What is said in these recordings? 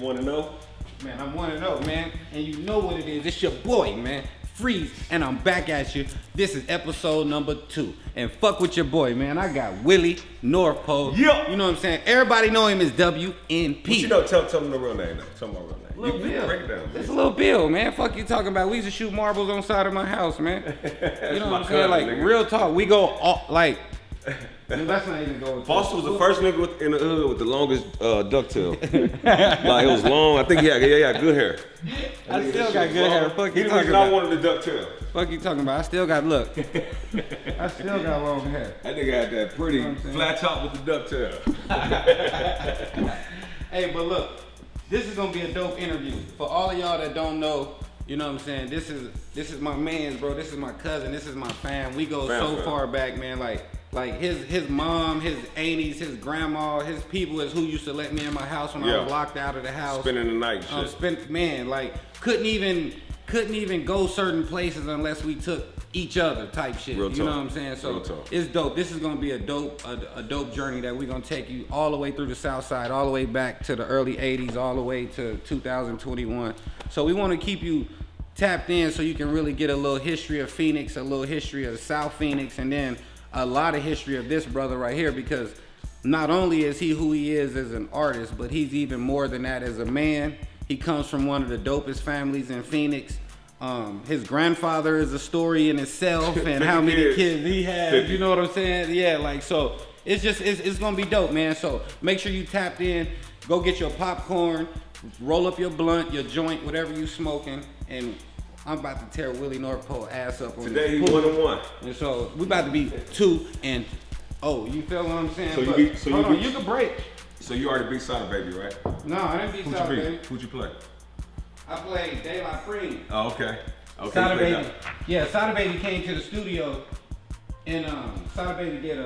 1-0? Man, I'm 1-0, man. And you know what it is. It's your boy, man. Freeze, and I'm back at you. This is episode number 2. And fuck with your boy, man. I got Willy, Northpole. Yeah. You know what I'm saying? Everybody know him as WNP. But you know, tell them the real name. Tell them my real name. Little Bill. Break it down, It's a little Bill, man. Fuck you talking about. We used to shoot marbles on the side of my house, man. You know what I'm saying? Like, real talk. We go all, like, let's not even go. Foster was the first nigga in the hood with the longest ducktail. Like, it was long. I think he had good hair. I still got good hair. Fuck you talking about. about. I wanted the ducktail. Fuck you talking about. I still got, look. I still got long hair. That nigga had that pretty flat top with the ducktail. Hey, but look, this is gonna be a dope interview. For all of y'all that don't know, you know what I'm saying? This is my man's, bro. This is my cousin. This is my fam. We go so far back, man. Like his mom, his aunties, his grandma, his people is who used to let me in my house when I was locked out of the house. Spending the night and shit. Like couldn't even go certain places unless we took each other type shit. Real you talk. know what I'm saying? So it's dope. This is gonna be a dope journey that we're gonna take you all the way through the South Side, all the way back to the early 80s, all the way to 2021. So we wanna keep you tapped in so you can really get a little history of Phoenix, a little history of South Phoenix, and then a lot of history of this brother right here, because not only is he who he is as an artist, but he's even more than that as a man. He comes from one of the dopest families in Phoenix. His grandfather is a story in itself, and how many kids he has. You know what I'm saying? Yeah, like, so it's gonna be dope, man. So make sure you tapped in. Go get your popcorn, roll up your blunt, your joint, whatever you smoking, and I'm about to tear Willy Northpole ass up on today. He 1-1. And so we about to be 2-0. You feel what I'm saying? So you can break. So you already beat Sada Baby, right? No, I didn't beat Sada Baby. Who'd you play? I played Daylight Free. Oh, okay. Sada Baby. Yeah, Sada Baby came to the studio, and Sada Baby did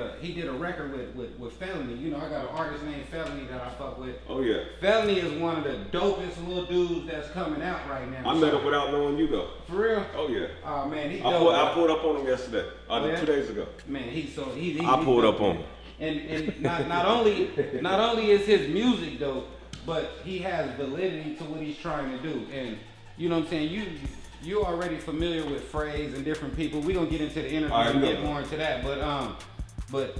a record with Felony. You know, I got an artist named Felony that I fuck with. Oh yeah. Felony is one of the dopest little dudes that's coming out right now. I met him without knowing you though. For real? Oh yeah. Oh man, he dope. I pulled up on him yesterday. 2 days ago. Man, I pulled up on him. And not only is his music dope, but he has validity to what he's trying to do. And you know what I'm saying? You're already familiar with FREEZ and different people. We're gonna get into the interview and get more into that. But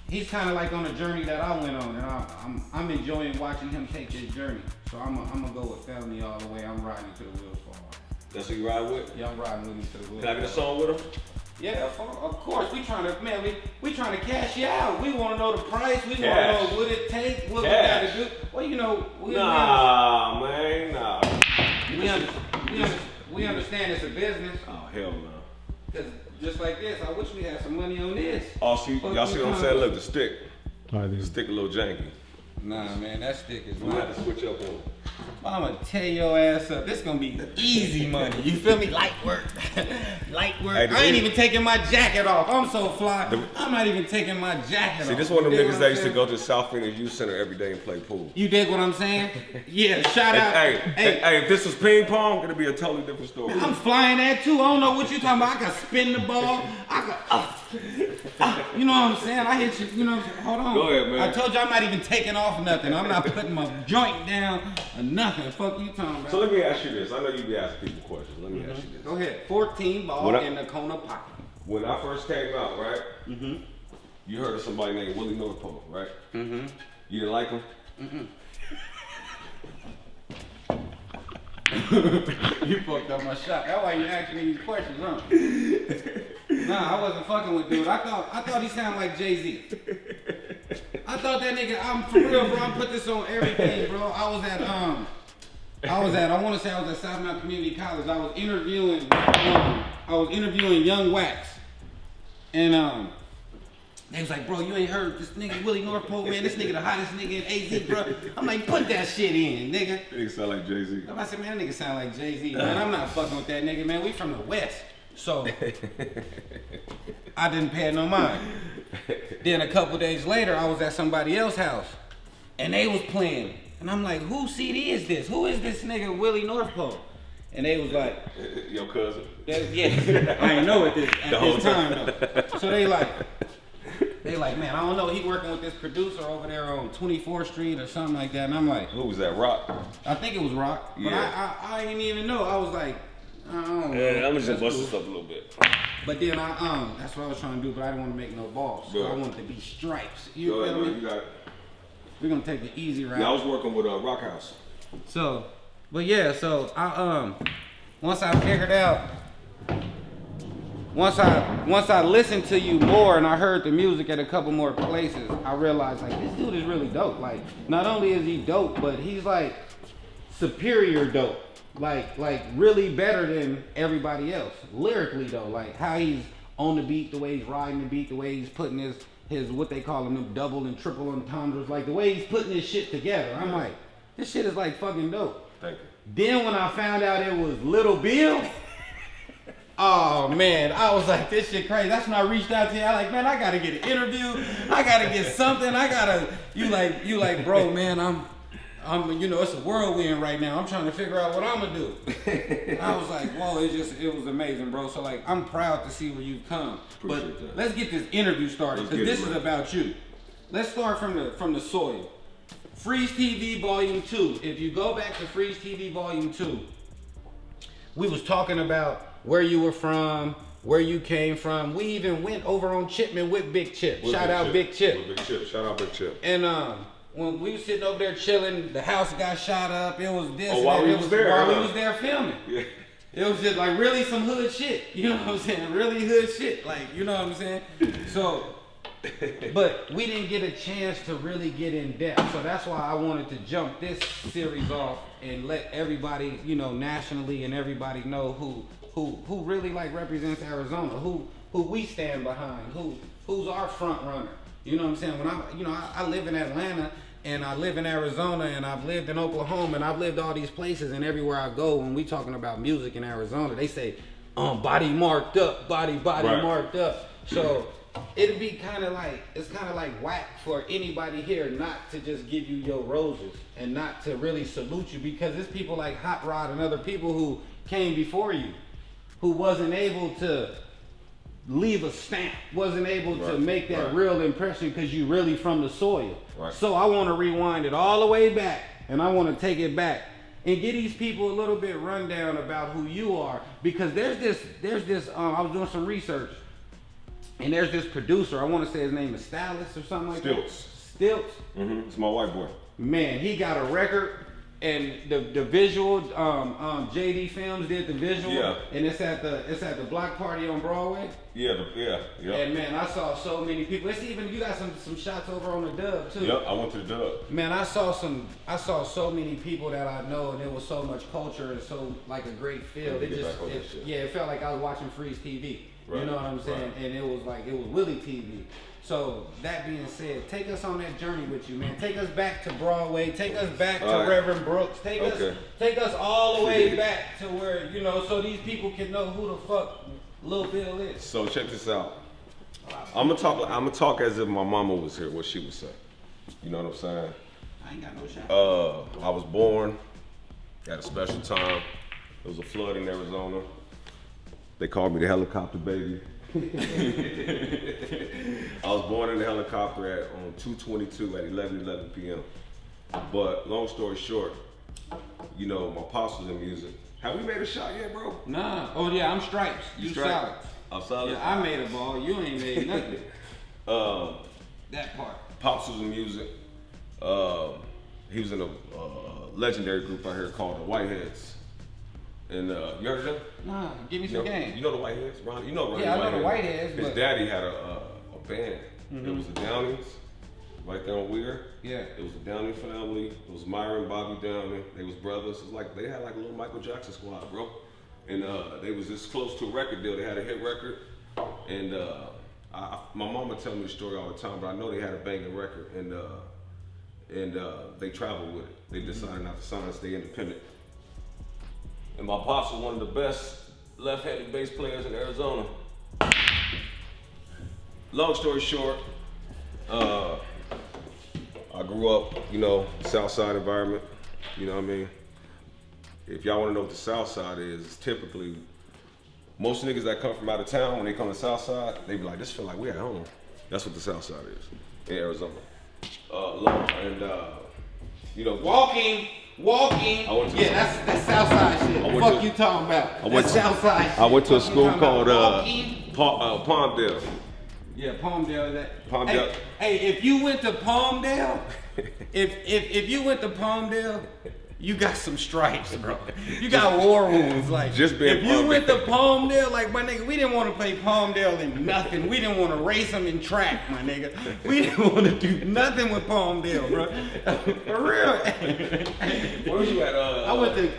he's kind of like on a journey that I went on, and I'm enjoying watching him take this journey. So I'm gonna go with Felony all the way. I'm riding to the wheels fall off. That's who you ride with? Yeah, I'm riding with him to the wheels. Can I get a song with him? Yeah, of course. We trying to cash you out. We want to know the price. We want to know what it takes, what we got to do. Well, you know, we understand it's a business. Oh hell no. Cause just like this, I wish we had some money on this. Oh, y'all see what I'm saying? Look, the stick. The stick a little janky. Nah, man, that stick is. We have to switch up on it. I'm gonna tear your ass up. This gonna be easy money. You feel me? Light work. Light work. I ain't even taking my jacket off. I'm so fly. I'm not even taking my jacket off. See, this one of them niggas that used to go to South Phoenix Youth Center every day and play pool. You dig what I'm saying? Yeah, shout out. Hey, if this was ping pong, it'd be a totally different story. I'm flying that too. I don't know what you talking about. I can spin the ball. I can, you know what I'm saying? I hit you, you know what I'm saying? Hold on. Go ahead, man. I told you I'm not even taking off nothing. I'm not putting my joint down or nothing. Fuck you talking about. So let me ask you this. I know you be asking people questions. Let me ask you this. Go ahead. 14 ball in the corner pocket. When I first came out, right? You heard of somebody named Willy Northpole, right? You didn't like him? You fucked up my shot. That's why you asking me these questions, huh? Nah, I wasn't fucking with dude. I thought he sounded like Jay-Z. I thought that nigga, I'm for real, bro. I put this on everything, bro. I was at South Mountain Community College. I was interviewing Young Wax. And they was like, bro, you ain't heard this nigga Willy Northpole, man. This nigga the hottest nigga in AZ, bro. I'm like, put that shit in, nigga. That nigga sound like Jay-Z. I said, man, that nigga sound like Jay-Z, man. I'm not fucking with that nigga, man. We from the West. So I didn't pay no mind. Then a couple days later, I was at somebody else's house, and they was playing. And I'm like, whose CD is this? Who is this nigga Willy Northpole? And they was like, your cousin? Yeah, I ain't know at this time though. So they like, They like, man, I don't know. He working with this producer over there on 24th Street or something like that. And I'm like, who was that? Rock? I think it was Rock. But Yeah. I didn't even know. I was like, I don't know. Yeah, I'm gonna just bust this up a little bit. But then that's what I was trying to do, but I didn't want to make no balls. So I wanted to be stripes. You Go feel ahead, me? man, you got it. We're gonna take the easy route. Yeah, I was working with Rock House. So, but yeah, so I once I figured out, once I listened to you more and I heard the music at a couple more places, I realized like this dude is really dope. Like not only is he dope, but he's like superior dope. Like really better than everybody else. Lyrically though, like how he's on the beat, the way he's riding the beat, the way he's putting his what they call them double and triple entendres, like the way he's putting his shit together. I'm like, this shit is like fucking dope. Thank you. Then when I found out it was Little Bill, oh man, I was like, this shit crazy. That's when I reached out to you. I like, man, I gotta get an interview. I gotta get something. You like, bro, man, I'm, you know, it's a whirlwind right now. I'm trying to figure out what I'm gonna do. I was like, whoa, it was amazing, bro. So like, I'm proud to see where you've come. Appreciate that. Let's get this interview started because this is about you. Let's start from the soil. FREEZTV Volume 2. If you go back to FREEZTV Volume 2, we was talking about where you were from, where you came from. We even went over on Chipman with Big Chip. Shout out Big Chip. Big Chip. Shout out Big Chip. And when we was sitting over there chilling, the house got shot up. It was this. While we was there filming. Yeah. It was just like really some hood shit. You know what I'm saying? Really hood shit. Like, you know what I'm saying? So, but we didn't get a chance to really get in depth. So that's why I wanted to jump this series off and let everybody, you know, nationally and everybody know who really like represents Arizona, who we stand behind, who's our front runner. You know what I'm saying? When I live in Atlanta and I live in Arizona and I've lived in Oklahoma and I've lived all these places, and everywhere I go when we talking about music in Arizona, they say, body marked up, body right. Marked up. So it'd be it's kind of like whack for anybody here not to just give you your roses and not to really salute you, because it's people like Hot Rod and other people who came before you, who wasn't able to leave a stamp, wasn't able to make that real impression because you really from the soil. Right. So I want to rewind it all the way back, and I want to take it back and get these people a little bit rundown about who you are, because there's this I was doing some research, and there's this producer, I want to say his name is Stylus or something like that. Stilts. Mm-hmm. It's my white boy. Man, he got a record. And the visual, JD Films did the visual, and it's at the block party on Broadway. Yeah. And man, I saw so many people. It's even, you got some shots over on the Dub too. Yep, I went to the Dub. Man, I saw so many people that I know, and there was so much culture and so like a great feel. It felt like I was watching FREEZTV. Right. You know what I'm saying? Right. And it was Willy TV. So that being said, take us on that journey with you, man. Take us back to Broadway. Take us back to Reverend Brooks. Take us all the way back to where, you know, so these people can know who the fuck Lil Bill is. So check this out. I'm gonna talk as if my mama was here. What she would say. You know what I'm saying? I ain't got no shot. I was born at a special time. There was a flood in Arizona. They called me the helicopter baby. I was born in the helicopter on 2/22 at 11:11 p.m. But long story short, you know, my pops was in music. Have we made a shot yet, bro? Nah. Oh yeah, I'm stripes. You solid. I'm solid. Yeah, I made a ball. You ain't made nothing. That part. Pops was in music. He was in a legendary group out here called the Whiteheads. And you heard of them? Nah, give me some game. You know the Whiteheads, Ron? You know Ronnie? Yeah, I know the Whiteheads. His daddy had a band. Mm-hmm. It was the Downeys, right there on Weir. Yeah. It was the Downey family. It was Myra and Bobby Downey. They was brothers. It was like they had like a little Michael Jackson squad, bro. And they was this close to a record deal. They had a hit record. And my mama tell me the story all the time, but I know they had a banging record. And they traveled with it. They decided not to sign, stay independent. And my pops was one of the best left-handed bass players in Arizona. Long story short, I grew up, you know, South Side environment. You know what I mean? If y'all want to know what the South Side is, it's typically most niggas that come from out of town, when they come to South Side, they be like, this feel like we at home. That's what the South Side is in Arizona. And you know, Walking. Yeah, that's Southside shit. Fuck you talking about? That's Southside shit. I went to a school called Palmdale. Yeah, Palmdale. That. Palmdale. Hey, if you went to Palmdale, if you went to Palmdale, you got some stripes, bro. You got war wounds. Like, just being if you went to Palmdale, like, my nigga, we didn't want to play Palmdale in nothing. We didn't want to race them in track, my nigga. We didn't want to do nothing with Palmdale, bro. For real. Where was you at? I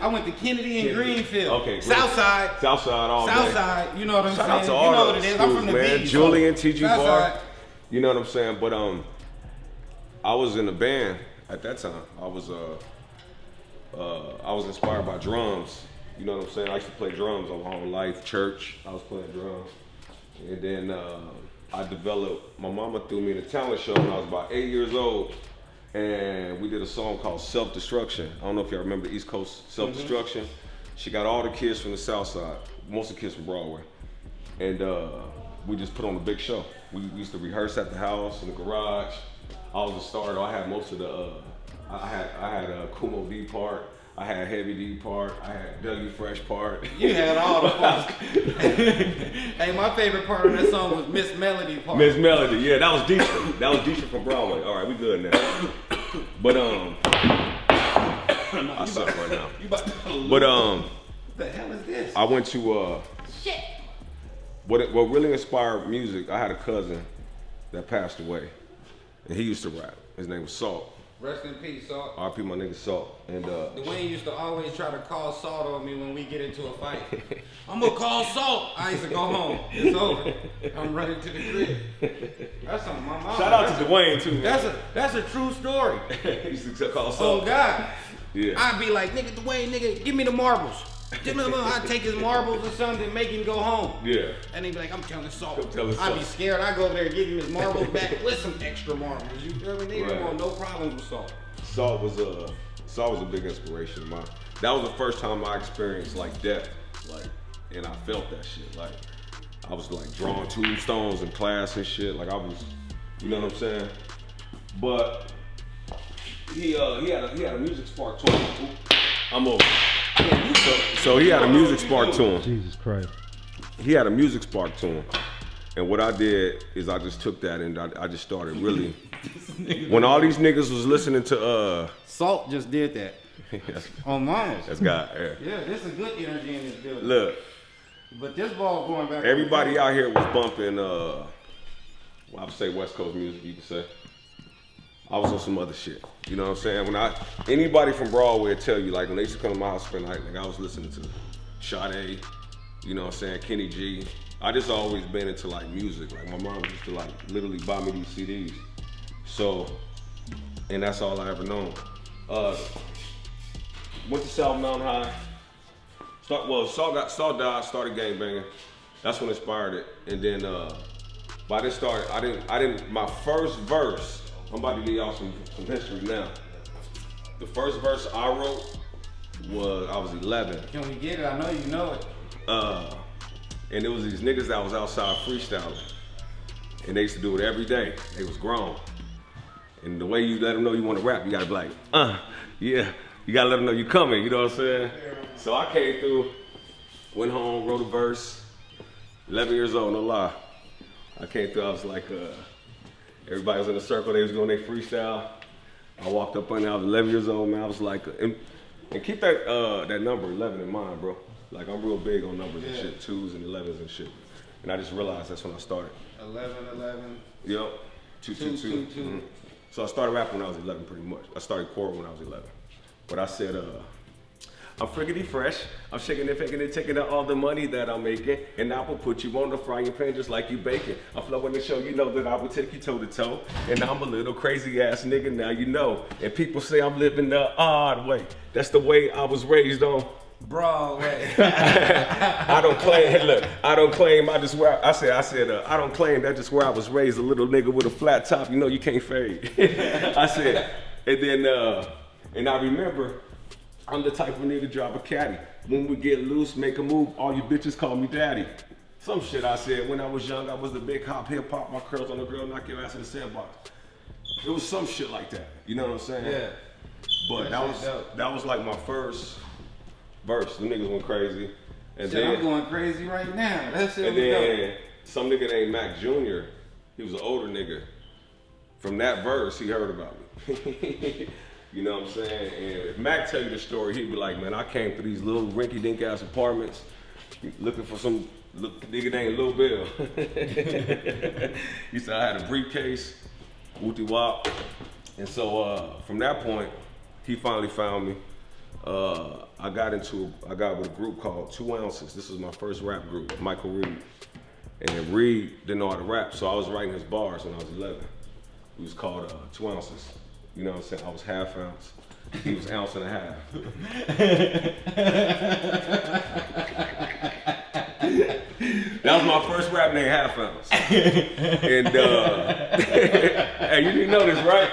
went to Kennedy and Greenfield. Okay. Southside. Southside all day. Southside. You know what I'm Shout saying? out to all you know those what it is. schools, I'm from the man. B. Julian, TG Bar. Southside. You know what I'm saying? But I was in a band at that time. I was inspired by drums. You know what I'm saying? I used to play drums all my whole life. Church, I was playing drums. And then I developed, my mama threw me in a talent show when I was about 8 years old. And we did a song called Self-Destruction. I don't know if y'all remember East Coast Self-Destruction. She got all the kids from the South Side, most of the kids from Broadway. And we just put on a big show. We used to rehearse at the house, in the garage. I was a starter. I had most of the, I had Kumo D part. I had Heavy D part. I had Dougie Fresh part. You had all the parts. Hey, my favorite part of that song was Miss Melody part. Miss Melody, yeah, that was decent. That was decent from Broadway. All right, we good now. But I suck right now. But what the hell is this? I went to Shit. What really inspired music. I had a cousin that passed away, and he used to rap. His name was Salt. Rest in peace, Salt. R.P. my nigga Salt. And Dwayne used to always try to call Salt on me when we get into a fight. I'm gonna call Salt. I used to go home. It's over. I'm running to the crib. That's on my mom. Shout out to Dwayne too, man. That's a true story. He used to call Salt. Oh God. Yeah. I'd be like, nigga, Dwayne, nigga, give me the marbles. I'd take his marbles or something, make him go home. Yeah. And he'd be like, I'm telling Salt. Telling I'd be Salt. scared. I'd go over there and give him his marbles back with some extra marbles. You feel me? They didn't Right. want no problems with Salt. Salt was a big inspiration of mine. That was the first time I experienced like death, like, and I felt that shit. Like, I was like drawing tombstones in class and shit. Like I was, you know what I'm saying? But he had a music spark to him. I'm over. So he had a music spark to him. Jesus Christ. He had a music spark to him. And what I did is I just took that and I just started really, when all these niggas was listening to Salt just did that. On mine. that's God. Yeah. Yeah, there's a good energy in this building. Look, But this ball going back. everybody out here was bumping well, I would say West Coast music, you could say. I was on some other shit. You know what I'm saying? Anybody from Broadway will tell you, like when they used to come to my house spend night, like I was listening to Sade, you know what I'm saying, Kenny G. I just always been into like music. Like my mom used to like literally buy me these CDs. So, and that's all I ever known. Went to South Mountain High. Saul died, started gangbanging. That's what inspired it. And then, but I didn't start, my first verse, I'm about to give y'all some history now. The first verse I wrote was, I was 11. Can we get it? I know you know it. And it was these niggas that was outside freestyling. And they used to do it every day. They was grown. And the way you let them know you want to rap, you gotta be like, yeah. You gotta let them know you coming, you know what I'm saying? So I came through, went home, wrote a verse, 11 years old, no lie. I came through, I was like, everybody was in a circle, they was doing their freestyle. I walked up on there, I was 11 years old, man. I was like, and keep that number 11 in mind, bro. Like I'm real big on numbers and shit, 2s and 11s and shit. And I just realized that's when I started. 11, 11. Yep, 2, 2, 2. Mm-hmm. So I started rapping when I was 11 pretty much. I started choral when I was 11. But I said, I'm friggity fresh. I'm shaking and faking and taking out all the money that I'm making. And I will put you on the frying pan just like you baking. I'm flowing the show, you know that I will take you toe to toe. And I'm a little crazy ass nigga, now you know. And people say I'm living the odd way. That's the way I was raised on. Broadway. I don't claim, look, I don't claim, I just where, I said, I don't claim that's just where I was raised, a little nigga with a flat top, you know you can't fade. I said, and then, and I remember, I'm the type of nigga drop a caddy. When we get loose, make a move, all you bitches call me daddy. Some shit I said when I was young, I was the big hop, hip hop, my curls on the grill, knock your ass in the sandbox. It was some shit like that. You know what I'm saying? Yeah. But that was like my first verse. The niggas went crazy. And Shit, then I'm going crazy right now. That shit and was then dope. some nigga named Mac Jr., he was an older nigga. From that verse, he heard about me. You know what I'm saying? And if Mac tell you the story, he'd be like, man, I came through these little rinky-dink ass apartments looking for some nigga named Lil Bill. He said I had a briefcase, whoopty wop. And so from that point, he finally found me. I got with a group called 2 Ounces. This was my first rap group, Michael Reed. And Reed didn't know how to rap, so I was writing his bars when I was 11. He was called 2 Ounces. You know what I'm saying? I was half ounce. He was ounce and a half. That was my first rap name, Half Ounce. And hey, you didn't know this, right?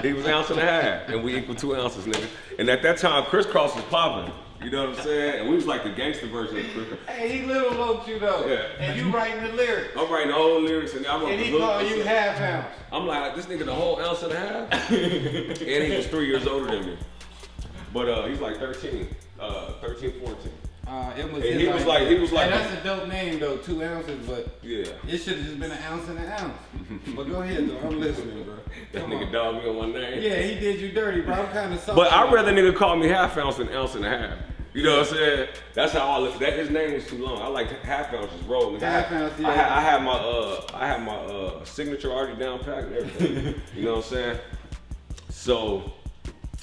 He was ounce and a half, and we equal 2 ounces, nigga. And at that time, Crisscross was popping. You know what I'm saying? And we was like the gangster version of Crisscross. Hey, he little looked you though. Yeah. And you writing the lyrics. I'm writing the whole lyrics, and I wrote And the he look. called you half ounce. I'm like, this nigga the whole ounce and a half? And he was 3 years older than me. But he's like 13, 14. It was. And he was like, Hey, that's a dope name though, 2 ounces, but yeah. it should have just been an ounce and an ounce. But go ahead though, I'm listening, bro. That Come nigga on. dogged me on my name. Yeah, he did you dirty, bro. I'm kind of sorry. But I'd rather nigga call me half ounce than ounce and a half. You know what I'm saying? That's how I look. That his name was too long. I like half ounces rolling. Half ounce, yeah. I had my signature already down packed and everything. You know what I'm saying? So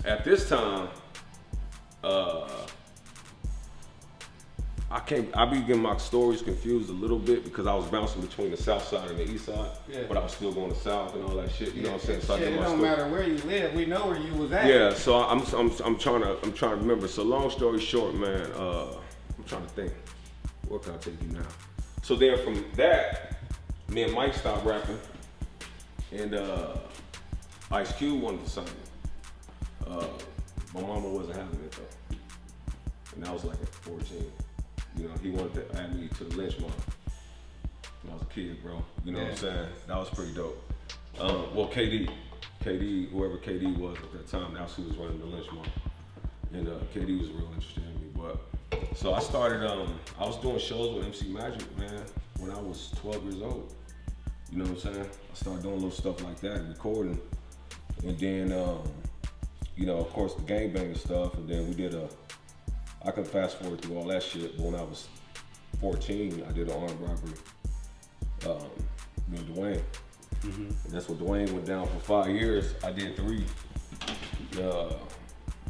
at this time, I be getting my stories confused a little bit because I was bouncing between the south side and the east side, Yeah. but I was still going to south and all that shit. You know what I'm saying? So I Shit, get it my don't story. matter where you live. We know where you was at. Yeah, so I'm trying to remember. So long story short, man, I'm trying to think. Where can I take you now? So then from that, me and Mike stopped rapping, and Ice Cube wanted to sign me. My mama wasn't having it though, and I was like at 14. You know, he wanted to add me to the lynch mob when I was a kid, bro. You know what I'm saying? That was pretty dope. Well, KD, whoever KD was at that time, that's who was running the lynch mob. And KD was real interested in me. But so I started, I was doing shows with MC Magic, man, when I was 12 years old. You know what I'm saying? I started doing little stuff like that, recording. And then, you know, of course, the gangbanging stuff. And then we did I can fast forward through all that shit, but when I was 14, I did an armed robbery. Me and Dwayne. Mm-hmm. And that's what Dwayne went down for 5 years. I did 3.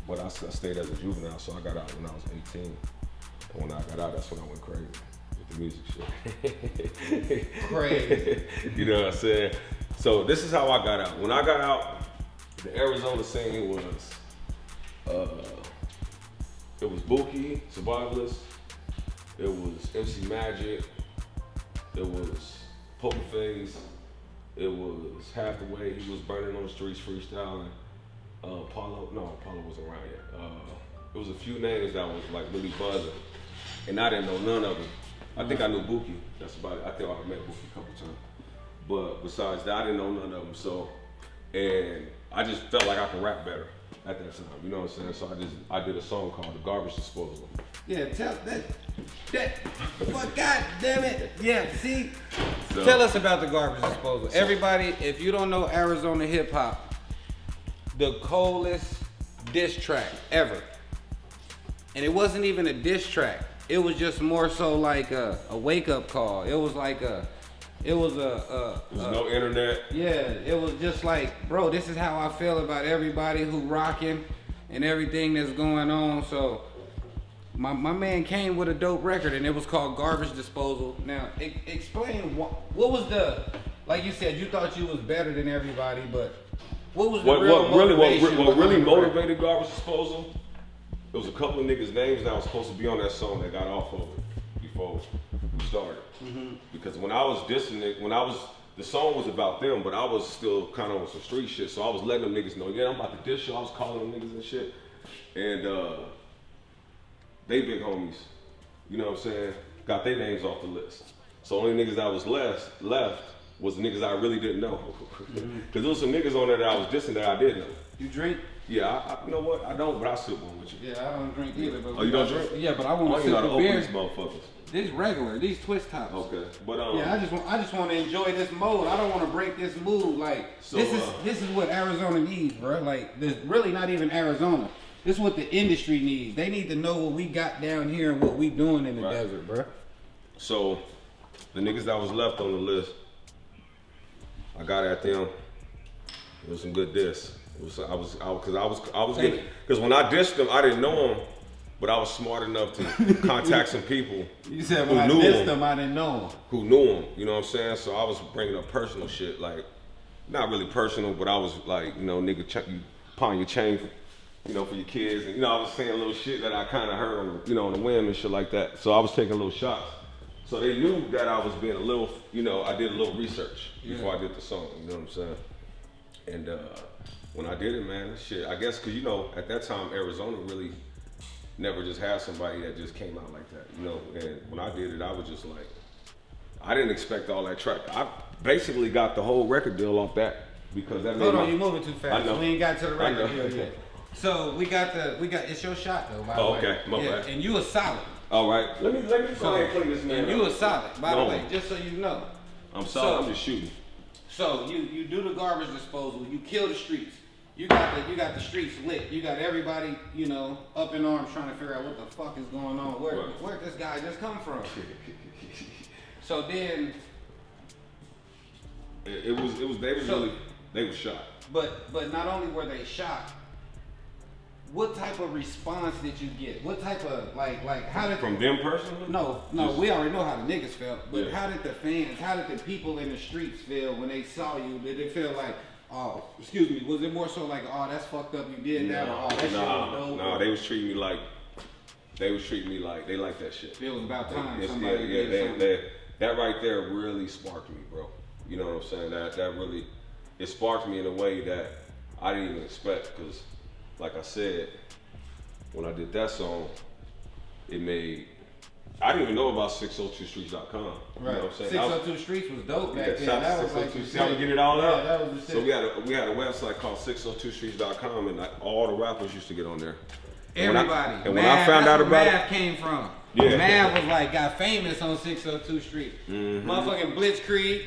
But I stayed as a juvenile, so I got out when I was 18. And when I got out, that's when I went crazy with the music shit. Crazy. You know what I'm saying? So this is how I got out. When I got out, the Arizona scene was, it was Bookie, Survivalist, it was MC Magic, it was Poker Face, it was Half the Way, he was burning on the streets freestyling. Paulo wasn't around yet. It was a few names that was like really buzzing, and I didn't know none of them. I think I knew Bookie, that's about it. I think I met Bookie a couple times. But besides that, I didn't know none of them, so, and I just felt like I could rap better at that time, you know what I'm saying? So I did a song called The Garbage Disposal. Yeah, tell that, but God damn it. Yeah, see? So, Tell us about the garbage disposal. Everybody, if you don't know Arizona hip hop, the coldest diss track ever. And it wasn't even a diss track. It was just more so like a wake up call. It was like there was no internet. Yeah, it was just like, bro, this is how I feel about everybody who rocking and everything that's going on. So my man came with a dope record, and it was called Garbage Disposal. Now, explain what was like you said, you thought you was better than everybody, but what was the what really motivated motivated Garbage Disposal? It was a couple of niggas' names that was supposed to be on that song that got off of it before we started. Mm-hmm. Because when I was dissing it, the song was about them, but I was still kind of on some street shit. So I was letting them niggas know, yeah, I'm about to diss you. I was calling them niggas and shit. And they big homies. You know what I'm saying? got their names off the list. So only niggas that was left was the niggas I really didn't know. Cause there was some niggas on there that I was dissing that I did know. You drink? Yeah, I you know what? I don't, but I sip one with you. Yeah, I don't drink either. But oh, you don't drink? Yeah, but I want to sip the beer. These motherfuckers. These regular, these twist tops. Okay, but yeah, I just want to enjoy this mode. I don't want to break this mood. Like so, this is what Arizona needs, bro. Like this really not even Arizona. This is what the industry needs. They need to know what we got down here and what we doing in the desert, bro. So the niggas that was left on the list, I got at them. It was some good diss. It was I was getting, because when I dissed them, I didn't know them. But I was smart enough to contact some people. You said when I dissed them, I didn't know them. Who knew them, you know what I'm saying? So I was bringing up personal shit, like, not really personal, but I was like, you know, nigga, you pawn your chain, you know, for your kids. And, you know, I was saying little shit that I kind of heard on, you know, on the whim and shit like that. So I was taking little shots. So they knew that I was being a little, you know, I did a little research before I did the song, you know what I'm saying? And when I did it, man, shit, I guess, cause you know, at that time, Arizona really never just had somebody that just came out like that, you know. And when I did it, I was just like, I didn't expect all that track. I basically got the whole record deal off that because that made Hold on, you moving too fast. I know. We ain't got to the record deal yet. So we got it's your shot though, by the way. Okay, my bad. And you a solid. All right, let me go ahead and clean this man. And you a solid, by the way, just so you know. I'm solid. I'm just shooting. So you do the garbage disposal. You kill the streets. You got the streets lit. You got everybody, you know, up in arms trying to figure out what the fuck is going on. Where this guy just come from? So then they were shot. But not only were they shot, what type of response did you get? What type of like how did from them personally? No, we already know how the niggas felt. But how did the fans, how did the people in the streets feel when they saw you? Did they feel like, oh, excuse me, was it more so like, oh, that's fucked up, you did that, or oh, that shit was dope? No, they was treating me like they like that shit. It was about time. That right there really sparked me, bro. You know what I'm saying? That really, it sparked me in a way that I didn't even expect, because like I said, when I did that song, it made, I didn't even know about 602streets.com. Right. You know what I'm saying? 602 Streets was dope back then. That was like, see how we get it all out? Yeah, that was the shit. So we had a website called 602streets.com, and like all the rappers used to get on there. Everybody. When I found out about Mav came from. Yeah. Mav was like, got famous on 602 Street. Motherfucking Blitzkrieg.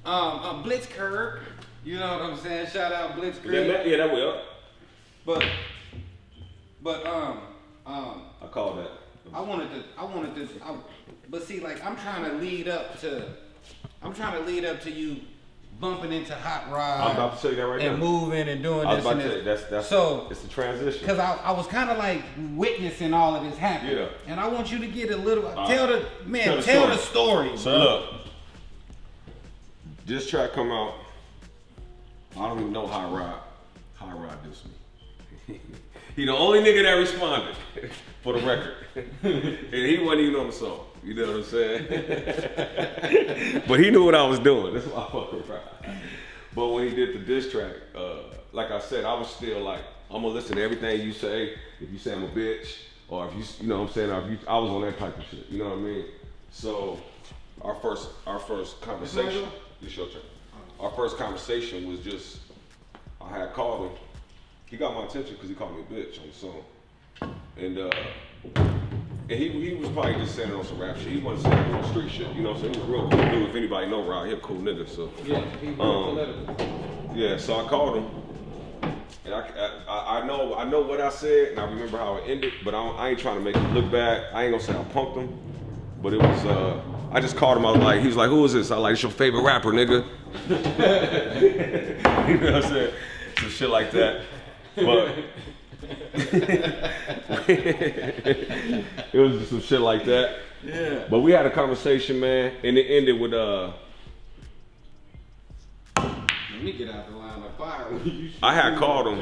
Blitzkrieg. You know what I'm saying? Shout out Blitzkrieg. Yeah, that will. But I call that. I wanted to, but see, like, I'm trying to lead up to you bumping into Hot Rod. I'm about to say that right now. And moving and doing I was this about and to this. say, that's so, it's the transition. Because I was kind of like witnessing all of this happen. Yeah. And I want you to get a little, tell the story. So look, this track come out, I don't even know Hot Rod dissed me. He the only nigga that responded, for the record. And he wasn't even on the song. You know what I'm saying? But he knew what I was doing. That's why I fuck with Rod. But when he did the diss track, like I said, I was still like, I'm gonna listen to everything you say. If you say I'm a bitch, or if you know what I'm saying, or if you, I was on that type of shit. You know what I mean? So our first conversation, it's your turn. Our first conversation was just, I had called him. He got my attention because he called me a bitch on the song. And he was probably just saying it on some rap shit. He wasn't saying it on street shit. You know what I'm saying? He was a real cool dude. If anybody know Rod, he a cool nigga. So yeah, he real political. Yeah, so I called him. And I know what I said, and I remember how it ended, but I ain't trying to make it look bad. I ain't gonna say I punked him, but it was, I just called him. I was like, he was like, who is this? I was like, it's your favorite rapper, nigga. You know what I'm saying? Some shit like that. But it was just some shit like that. Yeah. But we had a conversation, man, and it ended with Let me get out the line of fire. I had called him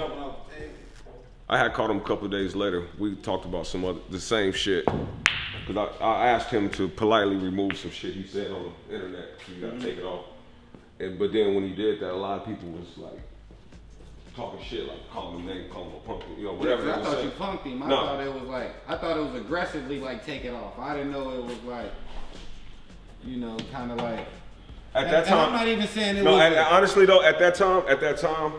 a couple of days later. We talked about the same shit. Because I asked him to politely remove some shit he said on the internet. So you gotta take it off. But then when he did that, a lot of people was like talking shit, like calling him name, calling him a punk, you know, whatever. Yeah, they I thought say. you punked him. I No. thought it was like, I thought it was aggressively like take it off. I didn't know it was like, you know, kind of like. At that time, I'm not even saying it no, was. and honestly though, at that time,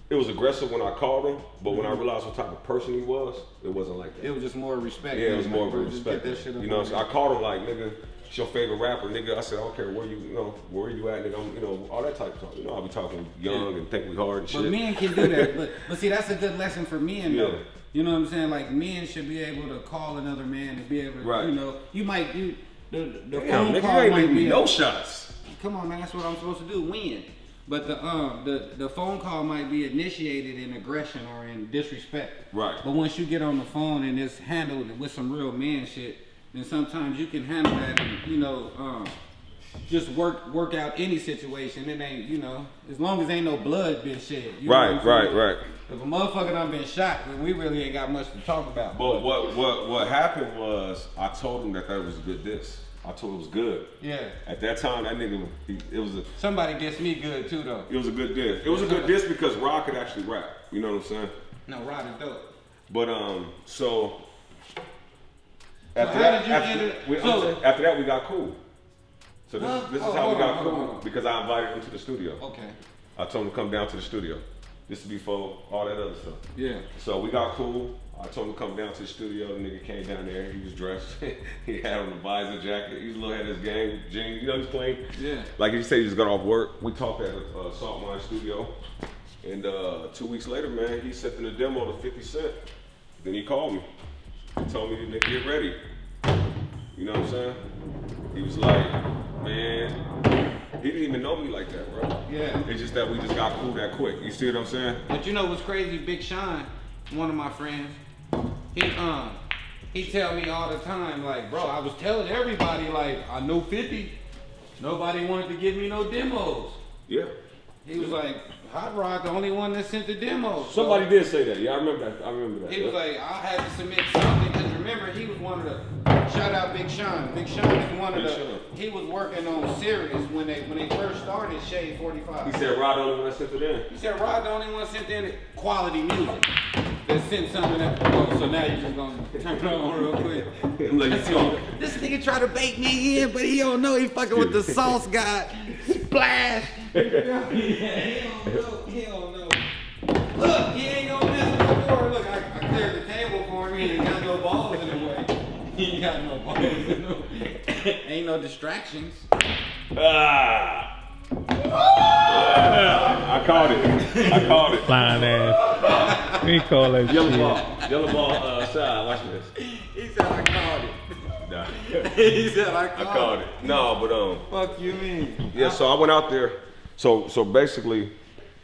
it was aggressive when I called him, but when I realized what type of person he was, it wasn't like that. It was just more respect. Yeah, it was more of a Just get respect. that shit up You know, on so I called him like, nigga, it's your favorite rapper, nigga. I said, I don't care where you know, where you at, nigga. I'm, you know, all that type of talk. You know, I'll be talking young and think we hard and shit. But men can do that. But see, that's a good lesson for men, though. Yeah. You know what I'm saying? Like, men should be able to call another man and be able to, Right. you know, you might do the Damn, phone nigga, call you ain't might leaving be me no shots. Come on, man, that's what I'm supposed to do, win. But the phone call might be initiated in aggression or in disrespect. Right. But once you get on the phone and it's handled with some real man shit, then sometimes you can handle that and, you know, just work out any situation. It ain't, you know, as long as ain't no blood been shed. You know what I'm saying? Right. If a motherfucker done been shot, then we really ain't got much to talk about. But what happened was I told him that was a good diss. I told him it was good. Yeah. At that time, that nigga, it was a. Somebody dissed me good too, though. It was a good diss. It was a good diss because Rod could actually rap. You know what I'm saying? No, Rod is dope. But so. After After that, we got cool. So this is how we got cool hold on. because I invited him to the studio. Okay. I told him to come down to the studio. This is before all that other stuff. Yeah. So we got cool. I told him to come down to the studio. The nigga came down there. He was dressed. He had on a visor jacket. He was a little ahead of his game. Jeans. You know, he's clean. Yeah. Like he said, he just got off work. We talked at Salt Mine Studio. And 2 weeks later, man, he sent in a demo to 50 Cent. Then he called me. He told me to get ready. You know what I'm saying? He was like, man, he didn't even know me like that, bro. Yeah. It's just that we just got cool that quick. You see what I'm saying? But you know what's crazy? Big Sean, one of my friends, he tell me all the time, like, bro, I was telling everybody, like, I know 50. Nobody wanted to give me no demos. Yeah. He was like, Hot Rod, the only one that sent the demos. Somebody did say that. Yeah, I remember that. He was like, I had to submit something because remember he was one of the. Shout out Big Sean. Big Sean is one of the. He was working on Sirius when they first started Shade 45. He said Rod the only one that sent it in. He said Rod the only one sent in quality music. That sent something that. Oh, so now you just gonna turn it on real quick. Let's go. This nigga try to bait me in, but he don't know he fucking with the sauce guy. Splash. He don't know. Look, he ain't gonna miss no more. Look, I cleared the table for him. He ain't got no balls in the way. He ain't got no balls in the way. Ain't no distractions. I called it. Flying ass. We call that Yellow shit. ball. Yellow ball side. Watch this. He said I called it. Nah. He said I I called it. No, but Fuck you mean? yeah. So I went out there. So basically,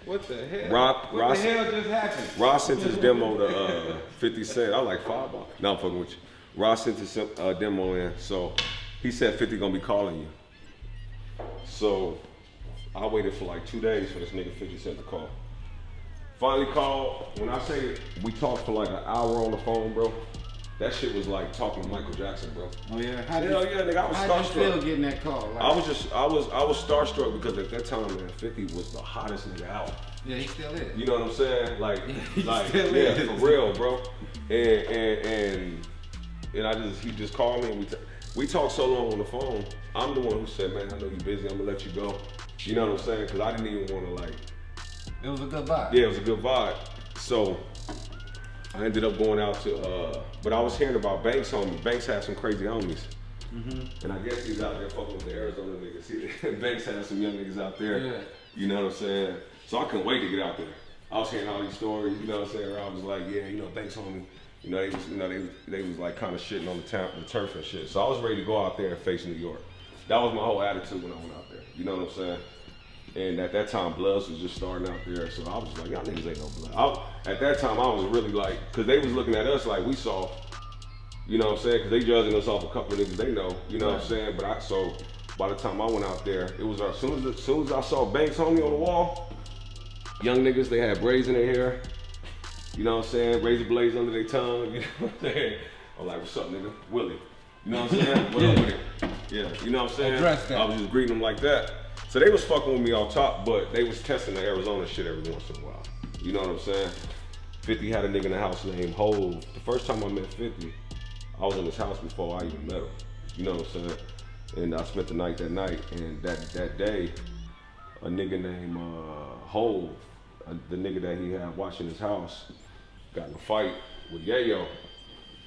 What the hell? What the hell just happened? Ross sent his demo to 50 Cent. I was like, $5. No, I'm fucking with you. Ross sent his demo in. So he said 50 gonna be calling you. So I waited for like 2 days for this nigga 50 Cent to call. Finally called. When I say we talked for like an hour on the phone, bro, that shit was like talking to Michael Jackson, bro. Oh yeah. Hell yeah, nigga, I was How'd you feel starstruck. getting that call? Like, I was starstruck because at that time, man, 50 was the hottest nigga out. yeah, he still is. You know what I'm saying? Like still yeah, is. for real, bro. And he just called me and we talked so long on the phone. I'm the one who said, man, I know you're busy. I'm gonna let you go. You know what I'm saying? Because I didn't even want to like. It was a good vibe. Yeah, it was a good vibe. So I ended up going out to, but I was hearing about Banks' homies. Banks had some crazy homies. And I guess he's out there fucking with the Arizona niggas. Banks had some young niggas out there. Yeah. You know what I'm saying? So I couldn't wait to get out there. I was hearing all these stories, you know what I'm saying? Where I was like, yeah, you know, Banks homie. You know, they was like kind of shitting on the turf and shit. So I was ready to go out there and face New York. That was my whole attitude when I went out there. You know what I'm saying? And at that time, Bloods was just starting out there. So I was like, y'all niggas ain't no Blood. At that time, I was really like, because they was looking at us like we saw, you know what I'm saying? Because they judging us off a couple of niggas they know, you know what I'm saying? But so by the time I went out there, it was as soon as I saw Banks homie on the wall, young niggas, they had braids in their hair, you know what I'm saying? Razor blades under their tongue, you know what I'm saying? I'm like, what's up, nigga? Willy. You know what I'm saying? What up with it? Yeah, you know what I'm saying? Address that. I was just greeting them like that. So they was fucking with me off top, but they was testing the Arizona shit every once in a while. You know what I'm saying? 50 had a nigga in the house named Hove. The first time I met 50, I was in his house before I even met him. You know what I'm saying? And I spent the night that night, and that day, a nigga named Hove, the nigga that he had watching his house, got in a fight with Yayo.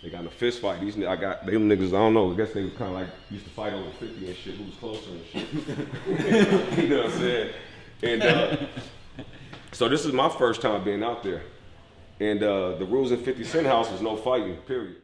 They got in a fist fight. Them niggas, I don't know, I guess they was kind of like, used to fight over 50 and shit, who was closer and shit. You know what I'm saying? And so this is my first time being out there. And the rules in 50 Cent house is no fighting, period.